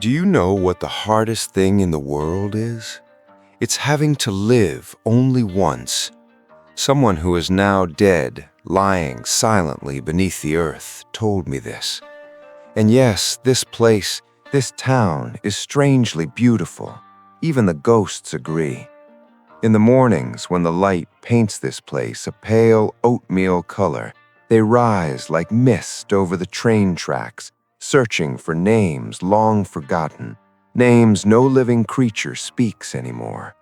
Do you know what the hardest thing in the world is? It's having to live only once. Someone who is now dead, lying silently beneath the earth, told me this. And yes, this place, this town, is strangely beautiful. Even the ghosts agree. In the mornings, when the light paints this place a pale oatmeal color, they rise like mist over the train tracks, searching for names long forgotten, names no living creature speaks anymore.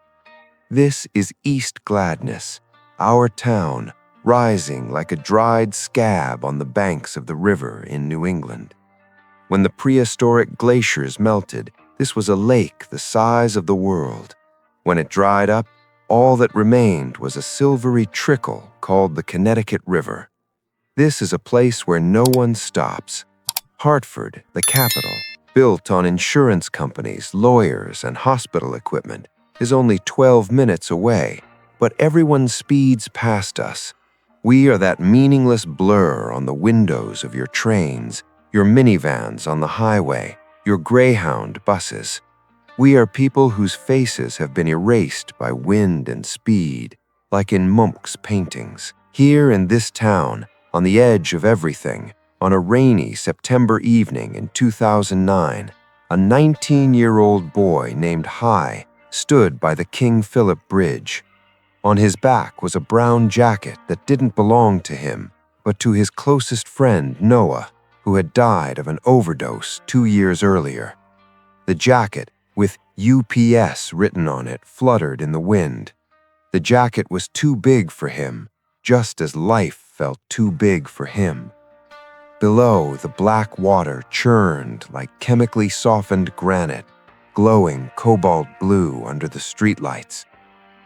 This is East Gladness, our town, rising like a dried scab on the banks of the river in New England. When the prehistoric glaciers melted, this was a lake the size of the world. When it dried up, all that remained was a silvery trickle called the Connecticut River. This is a place where no one stops. Hartford, the capital, built on insurance companies, lawyers, and hospital equipment, is only 12 minutes away, but everyone speeds past us. We are that meaningless blur on the windows of your trains, your minivans on the highway, your Greyhound buses. We are people whose faces have been erased by wind and speed, like in Munch's paintings. Here in this town, on the edge of everything, on a rainy September evening in 2009, a 19-year-old boy named Hai stood by the King Philip Bridge. On his back was a brown jacket that didn't belong to him, but to his closest friend, Noah, who had died of an overdose 2 years earlier. The jacket, with UPS written on it, fluttered in the wind. The jacket was too big for him, just as life felt too big for him. Below, the black water churned like chemically softened granite, glowing cobalt blue under the streetlights.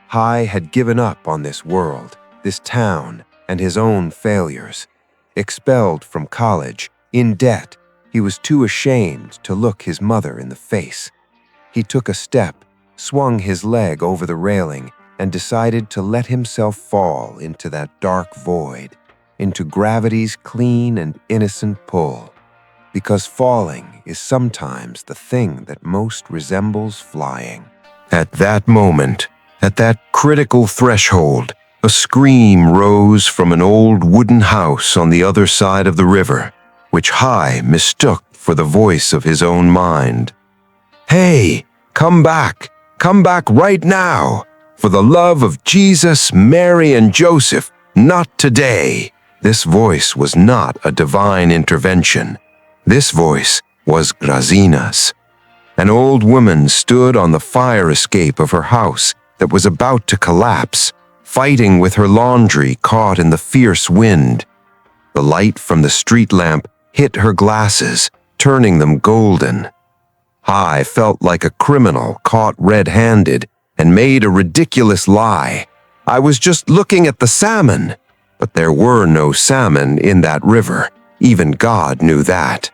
Hai had given up on this world, this town, and his own failures. Expelled from college, in debt, he was too ashamed to look his mother in the face. He took a step, swung his leg over the railing, and decided to let himself fall into that dark void, into gravity's clean and innocent pull, because falling is sometimes the thing that most resembles flying. At that moment, at that critical threshold, a scream rose from an old wooden house on the other side of the river, which Hai mistook for the voice of his own mind. "Hey, come back right now! For the love of Jesus, Mary, and Joseph, not today!" This voice was not a divine intervention. This voice was Grazina's. An old woman stood on the fire escape of her house that was about to collapse, fighting with her laundry caught in the fierce wind. The light from the street lamp hit her glasses, turning them golden. Hai felt like a criminal caught red-handed and made a ridiculous lie. "I was just looking at the salmon." But there were no salmon in that river. Even God knew that.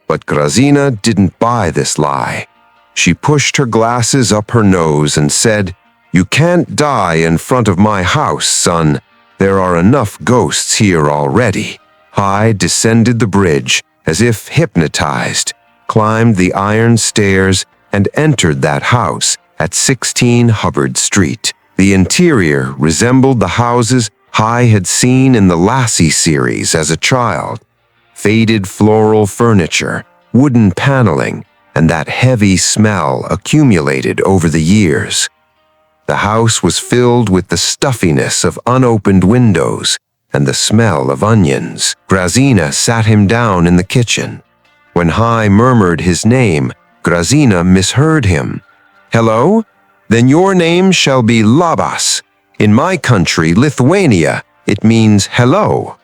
But Grazina didn't buy this lie. She pushed her glasses up her nose and said, "You can't die in front of my house, son. There are enough ghosts here already." Hai descended the bridge as if hypnotized, climbed the iron stairs, and entered that house at 16 Hubbard Street. The interior resembled the houses Hai had seen in the Lassie series as a child. Faded floral furniture, wooden paneling, and that heavy smell accumulated over the years. The house was filled with the stuffiness of unopened windows and the smell of onions. Grazina sat him down in the kitchen. When Hai murmured his name, Grazina misheard him. "Hello? Then your name shall be Labas. In my country, Lithuania, it means hello."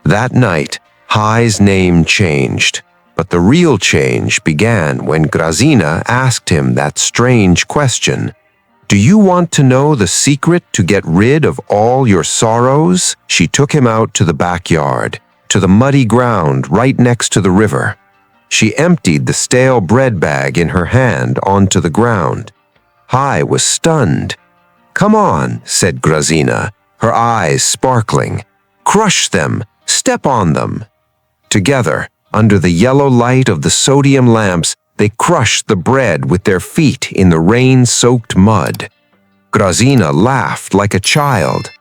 That night, Hai's name changed, but the real change began when Grazina asked him that strange question. "Do you want to know the secret to get rid of all your sorrows?" She took him out to the backyard, to the muddy ground right next to the river. She emptied the stale bread bag in her hand onto the ground. Hai was stunned. "Come on," said Grazina, her eyes sparkling. "Crush them, step on them." Together, under the yellow light of the sodium lamps, They crushed the bread with their feet in the rain-soaked mud. Grazina laughed like a child.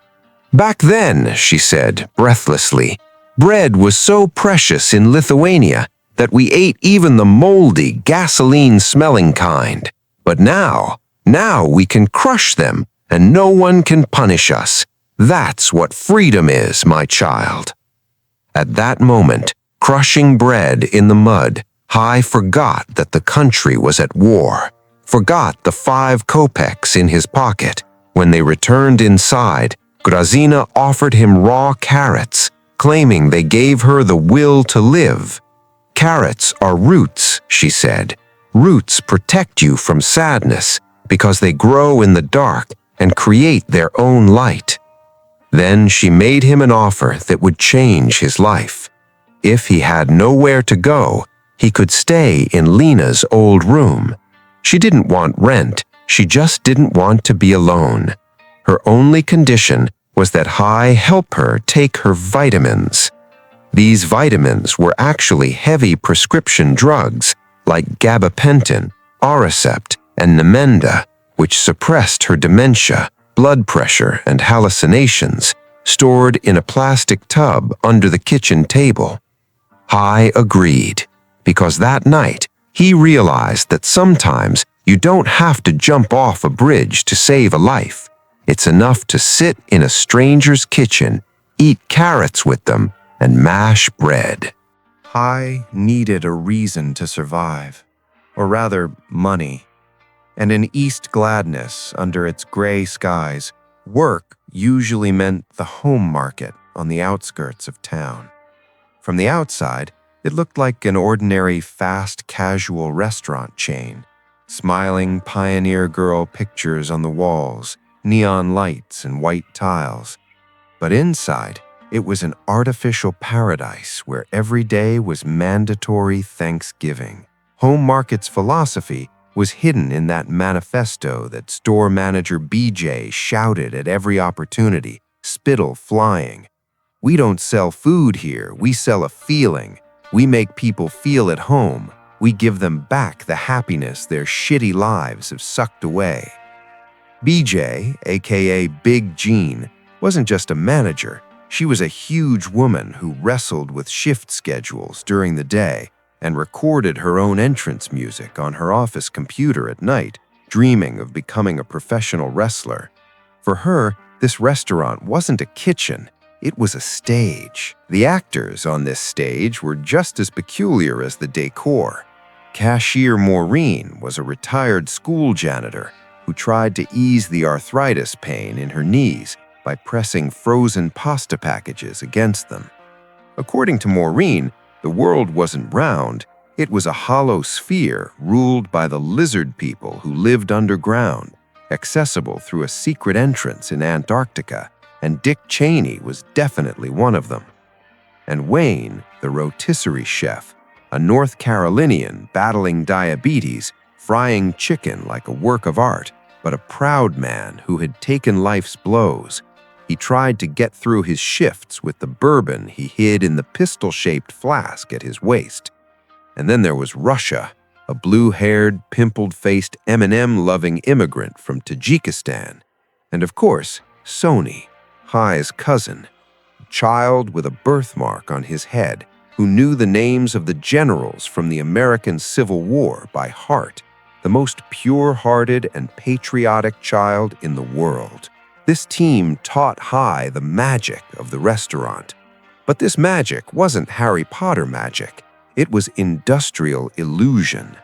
"Back then," she said breathlessly, "bread was so precious in Lithuania that we ate even the moldy, gasoline-smelling kind. But now we can crush them and no one can punish us. That's what freedom is, my child." At that moment, crushing bread in the mud, Hai forgot that the country was at war, forgot the 5 kopecks in his pocket. When they returned inside, Grazina offered him raw carrots, claiming they gave her the will to live. "Carrots are roots," she said. "Roots protect you from sadness because they grow in the dark and create their own light." Then she made him an offer that would change his life. If he had nowhere to go, he could stay in Lena's old room. She didn't want rent, she just didn't want to be alone. Her only condition was that Hai help her take her vitamins. These vitamins were actually heavy prescription drugs like gabapentin, Aricept, and Namenda, which suppressed her dementia, blood pressure, and hallucinations, stored in a plastic tub under the kitchen table. Hai agreed, because that night he realized that sometimes you don't have to jump off a bridge to save a life. It's enough to sit in a stranger's kitchen, eat carrots with them, and mash bread. Hai needed a reason to survive, or rather, money. And in East Gladness, under its gray skies, work usually meant the home market on the outskirts of town. From the outside, it looked like an ordinary fast casual restaurant chain. Smiling pioneer girl pictures on the walls, neon lights and white tiles. But inside, it was an artificial paradise where every day was mandatory Thanksgiving. Home Market's philosophy was hidden in that manifesto that store manager BJ shouted at every opportunity, spittle flying. "We don't sell food here, we sell a feeling. We make people feel at home. We give them back the happiness their shitty lives have sucked away." BJ, aka Big Jean, wasn't just a manager. She was a huge woman who wrestled with shift schedules during the day and recorded her own entrance music on her office computer at night, dreaming of becoming a professional wrestler. For her, this restaurant wasn't a kitchen, it was a stage. The actors on this stage were just as peculiar as the decor. Cashier Maureen was a retired school janitor who tried to ease the arthritis pain in her knees by pressing frozen pasta packages against them. According to Maureen, the world wasn't round, it was a hollow sphere ruled by the lizard people who lived underground, accessible through a secret entrance in Antarctica, and Dick Cheney was definitely one of them. And Wayne, the rotisserie chef, a North Carolinian battling diabetes, frying chicken like a work of art, but a proud man who had taken life's blows. He tried to get through his shifts with the bourbon he hid in the pistol-shaped flask at his waist. And then there was Russia, a blue-haired, pimpled-faced M&M-loving immigrant from Tajikistan. And of course, Sony, Hai's cousin, a child with a birthmark on his head who knew the names of the generals from the American Civil War by heart, the most pure-hearted and patriotic child in the world. This team taught Hai the magic of the restaurant. But this magic wasn't Harry Potter magic. It was industrial illusion.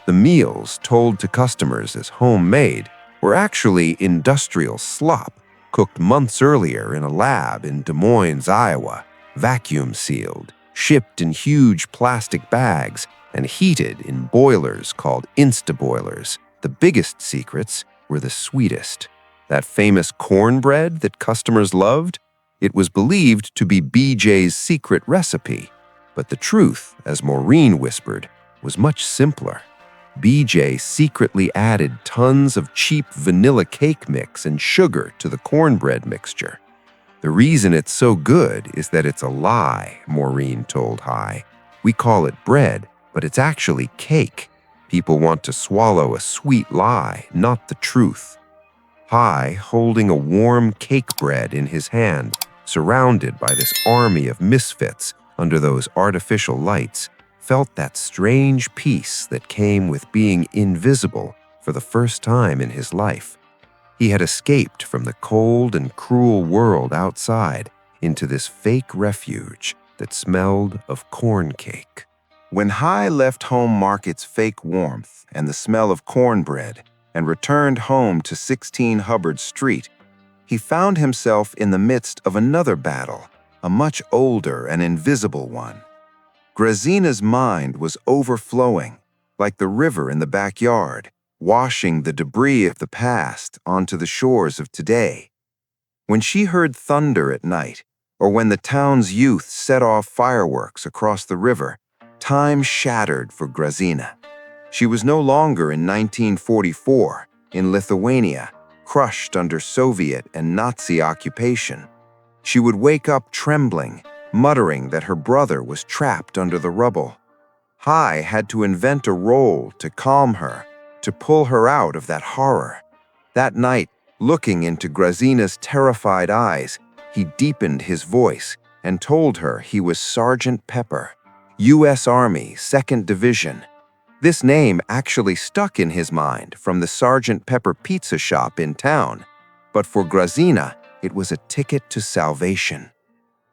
The meals, told to customers as homemade, were actually industrial slop, cooked months earlier in a lab in Des Moines, Iowa, vacuum-sealed, shipped in huge plastic bags, and heated in boilers called Insta-boilers. The biggest secrets were the sweetest. That famous cornbread that customers loved? It was believed to be BJ's secret recipe. But the truth, as Maureen whispered, was much simpler. BJ secretly added tons of cheap vanilla cake mix and sugar to the cornbread mixture. The reason it's so good is that it's a lie, Maureen told Hai. We call it bread, but it's actually cake. People want to swallow a sweet lie, not the truth. Hai, holding a warm cake bread in his hand, surrounded by this army of misfits under those artificial lights, felt that strange peace that came with being invisible for the first time in his life. He had escaped from the cold and cruel world outside into this fake refuge that smelled of corn cake. When Hai left home market's fake warmth and the smell of cornbread and returned home to 16 Hubbard Street, he found himself in the midst of another battle, a much older and invisible one. Grazina's mind was overflowing, like the river in the backyard, washing the debris of the past onto the shores of today. When she heard thunder at night, or when the town's youth set off fireworks across the river, time shattered for Grazina. She was no longer in 1944, in Lithuania, crushed under Soviet and Nazi occupation. She would wake up trembling, muttering that her brother was trapped under the rubble. Hai had to invent a role to calm her, to pull her out of that horror. That night, looking into Grazina's terrified eyes, he deepened his voice and told her he was Sergeant Pepper, U.S. Army, 2nd Division. This name actually stuck in his mind from the Sergeant Pepper pizza shop in town, but for Grazina, it was a ticket to salvation.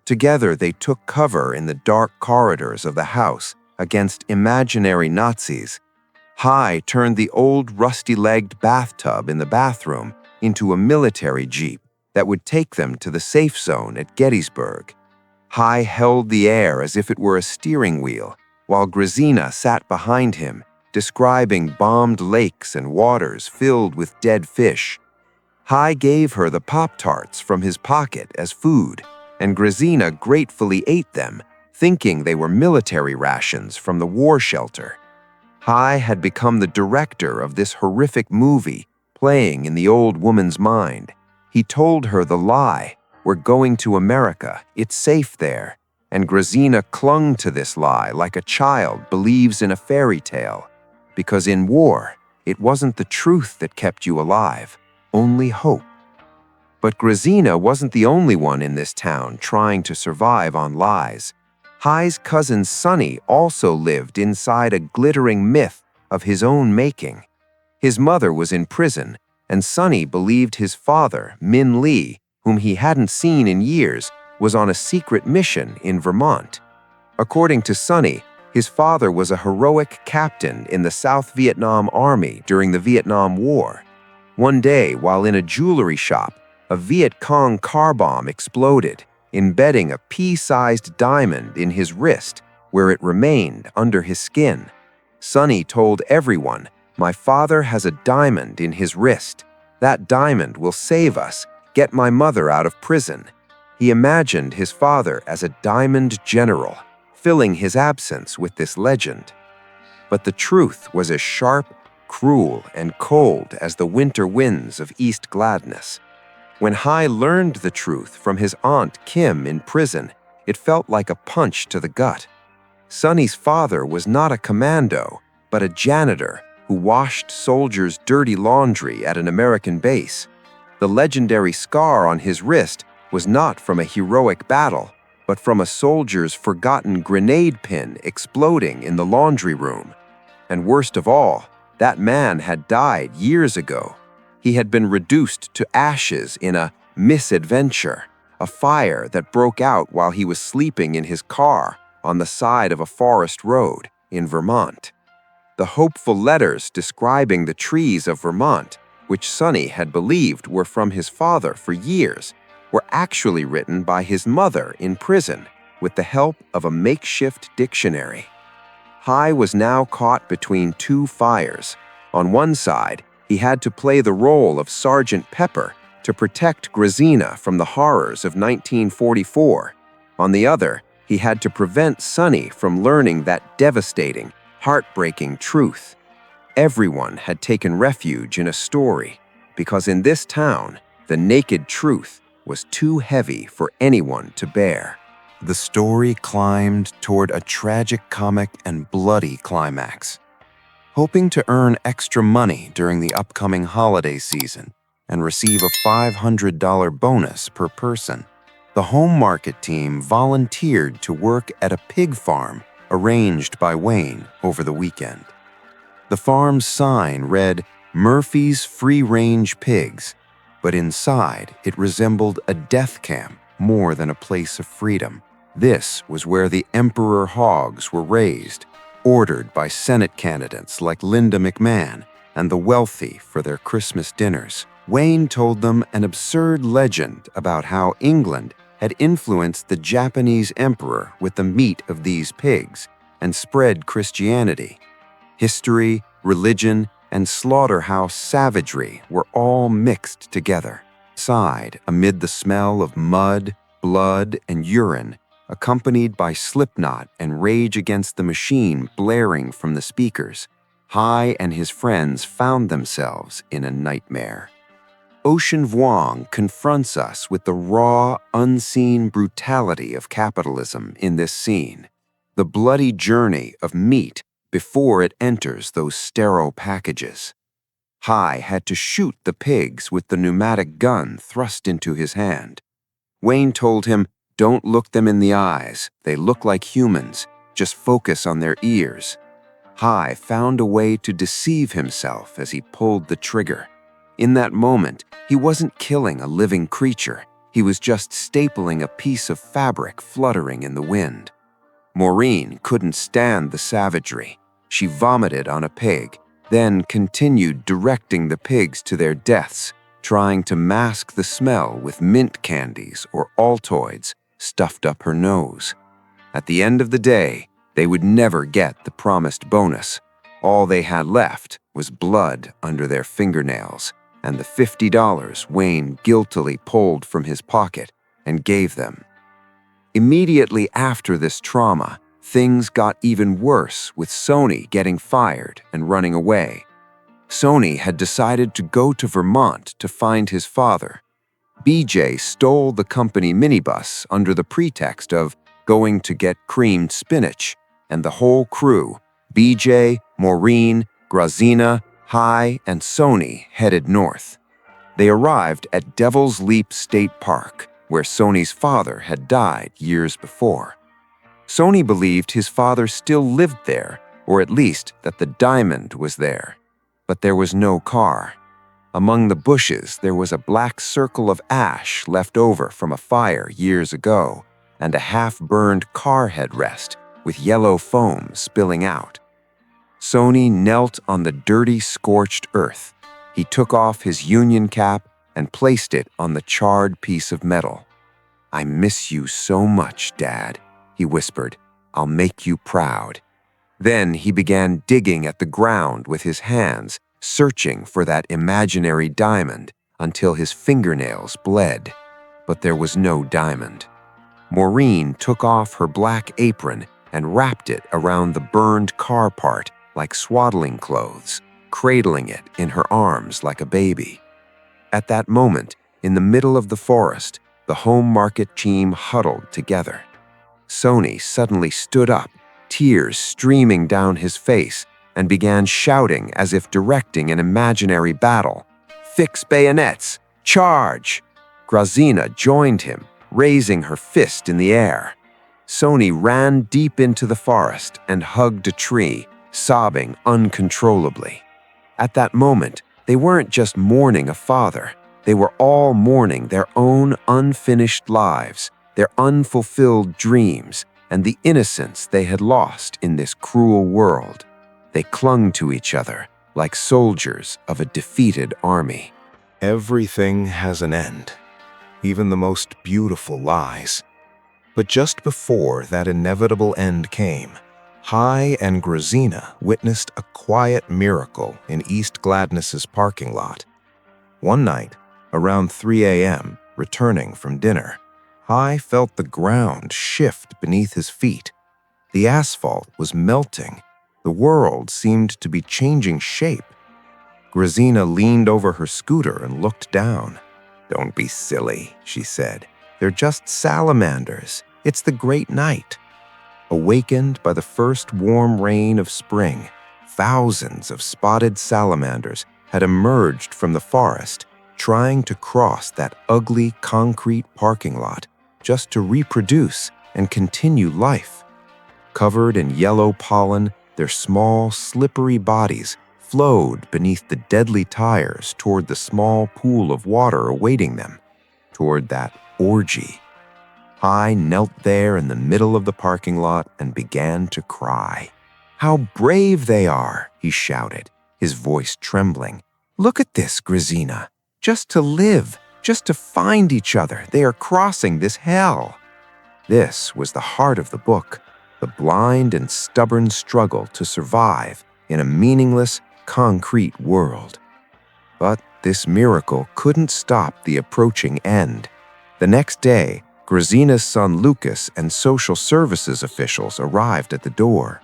Together, they took cover in the dark corridors of the house against imaginary Nazis. Hai turned the old rusty-legged bathtub in the bathroom into a military jeep that would take them to the safe zone at Gettysburg. Hai held the air as if it were a steering wheel, while Grazina sat behind him, describing bombed lakes and waters filled with dead fish. Hai gave her the Pop-Tarts from his pocket as food, and Grazina gratefully ate them, thinking they were military rations from the war shelter. Hai had become the director of this horrific movie playing in the old woman's mind. He told her the lie, "We're going to America, it's safe there." And Grazina clung to this lie like a child believes in a fairy tale. Because in war, it wasn't the truth that kept you alive, only hope. But Grazina wasn't the only one in this town trying to survive on lies. Hai's cousin Sonny also lived inside a glittering myth of his own making. His mother was in prison, and Sonny believed his father, Min Lee, whom he hadn't seen in years, was on a secret mission in Vermont. According to Sonny, his father was a heroic captain in the South Vietnam Army during the Vietnam War. One day, while in a jewelry shop, a Viet Cong car bomb exploded, embedding a pea-sized diamond in his wrist, where it remained under his skin. Sonny told everyone, "My father has a diamond in his wrist. That diamond will save us, get my mother out of prison." He imagined his father as a diamond general, filling his absence with this legend. But the truth was as sharp, cruel, and cold as the winter winds of East Gladness. When Hai learned the truth from his aunt Kim in prison, it felt like a punch to the gut. Sonny's father was not a commando, but a janitor who washed soldiers' dirty laundry at an American base. The legendary scar on his wrist was not from a heroic battle, but from a soldier's forgotten grenade pin exploding in the laundry room. And worst of all, that man had died years ago. He had been reduced to ashes in a misadventure, a fire that broke out while he was sleeping in his car on the side of a forest road in Vermont. The hopeful letters describing the trees of Vermont, which Sonny had believed were from his father for years, were actually written by his mother in prison with the help of a makeshift dictionary. Hai was now caught between two fires. On one side, he had to play the role of Sergeant Pepper to protect Grazina from the horrors of 1944. On the other, he had to prevent Sonny from learning that devastating, heartbreaking truth. Everyone had taken refuge in a story, because in this town, the naked truth was too heavy for anyone to bear. The story climbed toward a tragic comic and bloody climax. hoping to earn extra money during the upcoming holiday season and receive a $500 bonus per person. The home market team volunteered to work at a pig farm arranged by Wayne over the weekend. The farm's sign read, "Murphy's Free-Range Pigs," but inside it resembled a death camp more than a place of freedom. This was where the Emperor hogs were raised, ordered by Senate candidates like Linda McMahon and the wealthy for their Christmas dinners. Wayne told them an absurd legend about how England had influenced the Japanese emperor with the meat of these pigs and spread Christianity. History, religion, and slaughterhouse savagery were all mixed together. Sighed amid the smell of mud, blood, and urine, accompanied by Slipknot and Rage Against the Machine blaring from the speakers, Hai and his friends found themselves in a nightmare. Ocean Vuong confronts us with the raw, unseen brutality of capitalism in this scene, the bloody journey of meat before it enters those sterile packages. Hai had to shoot the pigs with the pneumatic gun thrust into his hand. Wayne told him, "Don't look them in the eyes. They look like humans. Just focus on their ears." Hai found a way to deceive himself as he pulled the trigger. In that moment, he wasn't killing a living creature. He was just stapling a piece of fabric fluttering in the wind. Maureen couldn't stand the savagery. She vomited on a pig, then continued directing the pigs to their deaths, trying to mask the smell with mint candies or Altoids stuffed up her nose. At the end of the day, they would never get the promised bonus. All they had left was blood under their fingernails and the $50 Wayne guiltily pulled from his pocket and gave them. Immediately after this trauma, things got even worse with Sony getting fired and running away. Sony had decided to go to Vermont to find his father. BJ stole the company minibus under the pretext of going to get creamed spinach, and the whole crew, BJ, Maureen, Grazina, Hai, and Sony, headed north. They arrived at Devil's Leap State Park, where Sony's father had died years before. Sony believed his father still lived there, or at least that the diamond was there. But there was no car. Among the bushes, there was a black circle of ash left over from a fire years ago, and a half-burned car headrest with yellow foam spilling out. Sony knelt on the dirty, scorched earth. He took off his union cap and placed it on the charred piece of metal. "I miss you so much, Dad," he whispered. "I'll make you proud." Then he began digging at the ground with his hands, searching for that imaginary diamond until his fingernails bled. But there was no diamond. Maureen took off her black apron and wrapped it around the burned car part like swaddling clothes, cradling it in her arms like a baby. At that moment, in the middle of the forest, the home market team huddled together. Sony suddenly stood up, tears streaming down his face, and began shouting as if directing an imaginary battle. "Fix bayonets! Charge!" Grazina joined him, raising her fist in the air. Sony ran deep into the forest and hugged a tree, sobbing uncontrollably. At that moment, they weren't just mourning a father. They were all mourning their own unfinished lives, their unfulfilled dreams, and the innocence they had lost in this cruel world. They clung to each other like soldiers of a defeated army. Everything has an end, even the most beautiful lies. But just before that inevitable end came, Hai and Grazina witnessed a quiet miracle in East Gladness's parking lot. One night, around 3 a.m., returning from dinner, Hai felt the ground shift beneath his feet. The asphalt was melting. The world seemed to be changing shape. Grazina leaned over her scooter and looked down. "Don't be silly," she said. "They're just salamanders. It's the great night." Awakened by the first warm rain of spring, thousands of spotted salamanders had emerged from the forest, trying to cross that ugly concrete parking lot just to reproduce and continue life. Covered in yellow pollen, their small, slippery bodies flowed beneath the deadly tires toward the small pool of water awaiting them, toward that orgy. I knelt there in the middle of the parking lot and began to cry. "How brave they are," he shouted, his voice trembling. "Look at this, Grazina. Just to live, just to find each other, they are crossing this hell." This was the heart of the book, the blind and stubborn struggle to survive in a meaningless, concrete world. But this miracle couldn't stop the approaching end. The next day, Grazina's son Lucas and social services officials arrived at the door.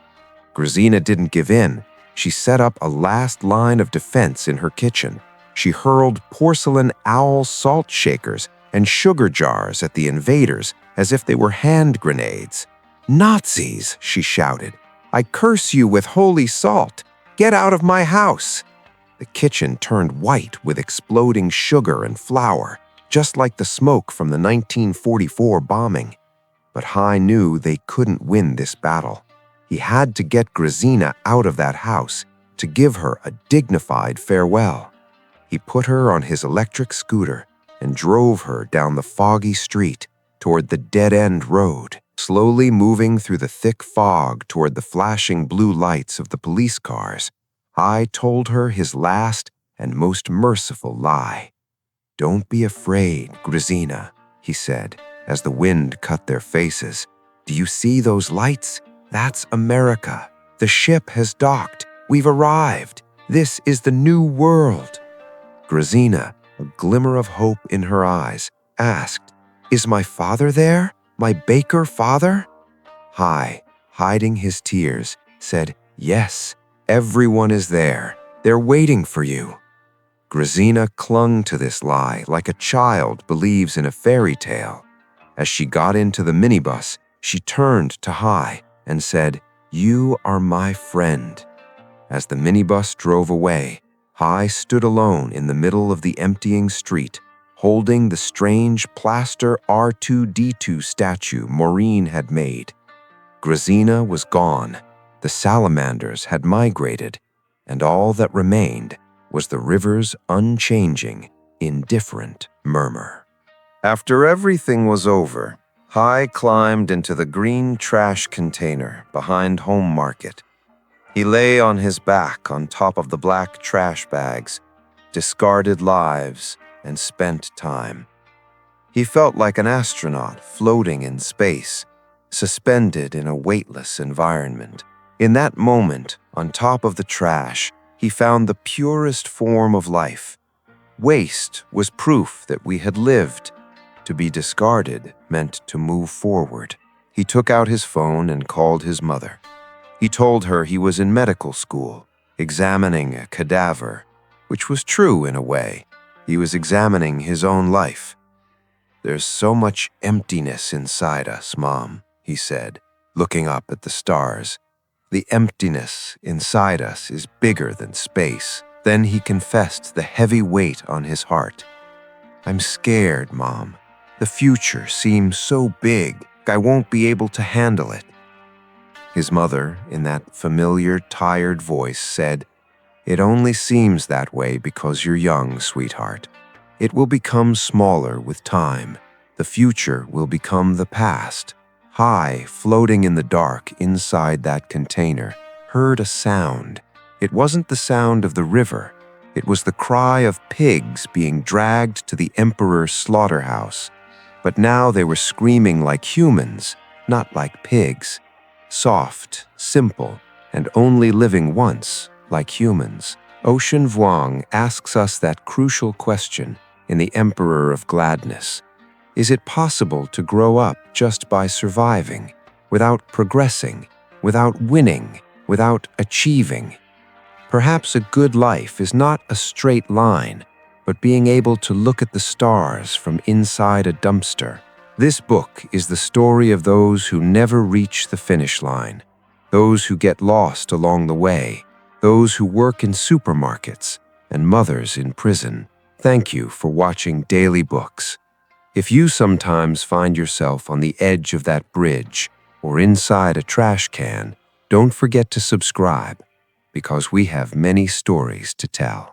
Grazina didn't give in. She set up a last line of defense in her kitchen. She hurled porcelain owl salt shakers and sugar jars at the invaders as if they were hand grenades. "Nazis!" she shouted. "I curse you with holy salt! Get out of my house!" The kitchen turned white with exploding sugar and flour, just like the smoke from the 1944 bombing. But Hai knew they couldn't win this battle. He had to get Grazina out of that house, to give her a dignified farewell. He put her on his electric scooter and drove her down the foggy street toward the dead-end road, slowly moving through the thick fog toward the flashing blue lights of the police cars. Hai told her his last and most merciful lie. "Don't be afraid, Grazina," he said, as the wind cut their faces. "Do you see those lights? That's America. The ship has docked. We've arrived. This is the new world." Grazina, a glimmer of hope in her eyes, asked, "Is my father there? My baker father?" Hai, hiding his tears, said, "Yes, everyone is there. They're waiting for you." Grazina clung to this lie like a child believes in a fairy tale. As she got into the minibus, she turned to Hai and said, "You are my friend." As the minibus drove away, Hai stood alone in the middle of the emptying street, holding the strange plaster R2-D2 statue Maureen had made. Grazina was gone. The salamanders had migrated, and all that remained was the river's unchanging, indifferent murmur. After everything was over, Hai climbed into the green trash container behind Home Market. He lay on his back on top of the black trash bags, discarded lives, and spent time. He felt like an astronaut floating in space, suspended in a weightless environment. In that moment, on top of the trash, he found the purest form of life. Waste was proof that we had lived. To be discarded meant to move forward. He took out his phone and called his mother. He told her he was in medical school, examining a cadaver, which was true in a way. He was examining his own life. "There's so much emptiness inside us, Mom," he said, looking up at the stars. "The emptiness inside us is bigger than space." Then he confessed the heavy weight on his heart. "I'm scared, Mom. The future seems so big, I won't be able to handle it." His mother, in that familiar, tired voice, said, "It only seems that way because you're young, sweetheart. It will become smaller with time. The future will become the past." Hai, floating in the dark inside that container, heard a sound. It wasn't the sound of the river. It was the cry of pigs being dragged to the Emperor's slaughterhouse. But now they were screaming like humans, not like pigs. Soft, simple, and only living once, like humans. Ocean Vuong asks us that crucial question in The Emperor of Gladness. Is it possible to grow up just by surviving, without progressing, without winning, without achieving? Perhaps a good life is not a straight line, but being able to look at the stars from inside a dumpster. This book is the story of those who never reach the finish line, those who get lost along the way, those who work in supermarkets, and mothers in prison, thank you for watching Daily Books. If you sometimes find yourself on the edge of that bridge or inside a trash can, don't forget to subscribe, because we have many stories to tell.